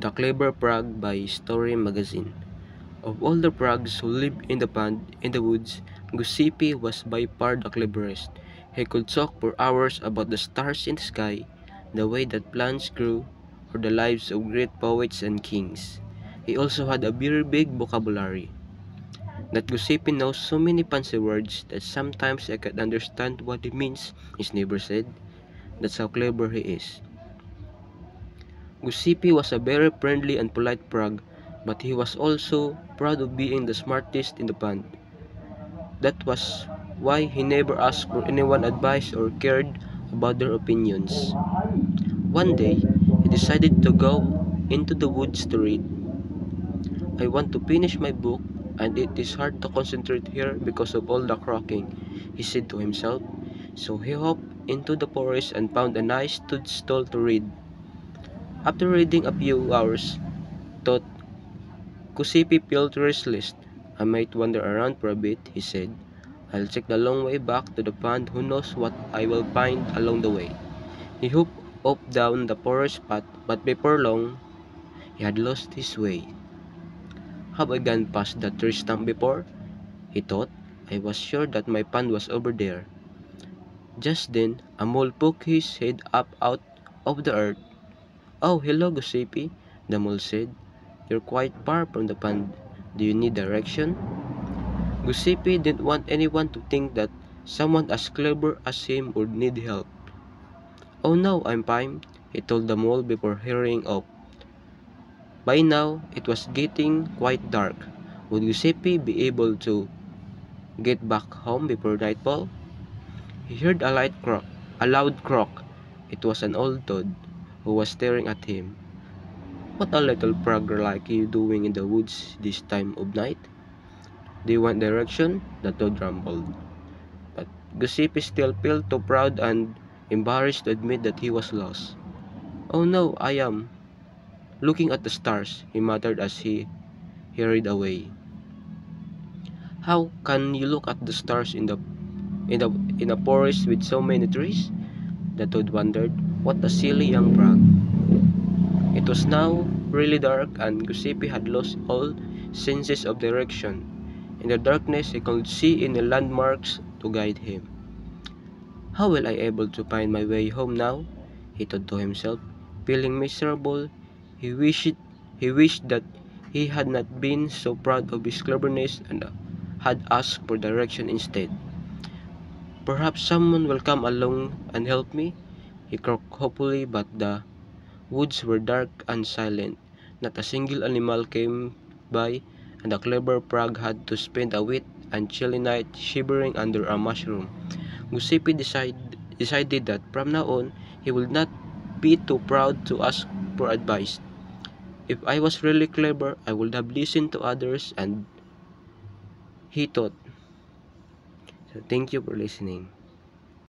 The Clever Frog by Story Magazine. Of all the frogs who lived in the pond in the woods, Giuseppe was by far the cleverest. He could talk for hours about the stars in the sky, the way that plants grew, or the lives of great poets and kings. He also had a very big vocabulary. That Giuseppe knows so many fancy words that sometimes I can't understand what he means, his neighbor said. That's how clever he is. Giuseppe was a very friendly and polite frog, but he was also proud of being the smartest in the pond. That was why he never asked for anyone's advice or cared about their opinions. One day, he decided to go into the woods to read. I want to finish my book, and it is hard to concentrate here because of all the croaking, he said to himself. So he hopped into the forest and found a nice stool to read. After reading a few hours, thought Kusipi felt restless. I might wander around for a bit, he said. I'll take the long way back to the pond. Who knows what I will find along the way. He hopped up down the forest path, but before long, he had lost his way. Have I gone past that tree stump before? He thought. I was sure that my pond was over there. Just then, a mole poked his head up out of the earth. Oh, hello, Giuseppe, the mole said. You're quite far from the pond. Do you need direction? Giuseppe didn't want anyone to think that someone as clever as him would need help. Oh no, I'm fine, he told the mole before hurrying off. By now, it was getting quite dark. Would Giuseppe be able to get back home before nightfall? He heard a loud croak. It was an old toad who was staring at him. What a little frog like you doing in the woods this time of night? Do you want direction? The toad rumbled. But Giuseppe still felt too proud and embarrassed to admit that he was lost. Oh no, I am looking at the stars, he muttered as he hurried away. How can you look at the stars in a forest with so many trees? The toad wondered. What a silly young frog. It was now really dark and Giuseppe had lost all senses of direction. In the darkness, he could see any landmarks to guide him. How will I able to find my way home now? He thought to himself. Feeling miserable, he wished that he had not been so proud of his cleverness and had asked for direction instead. Perhaps someone will come along and help me, he croaked hopefully, but the woods were dark and silent. Not a single animal came by, and the clever frog had to spend a wet and chilly night shivering under a mushroom. Giuseppe decided that from now on, he would not be too proud to ask for advice. If I was really clever, I would have listened to others, and he thought. So thank you for listening.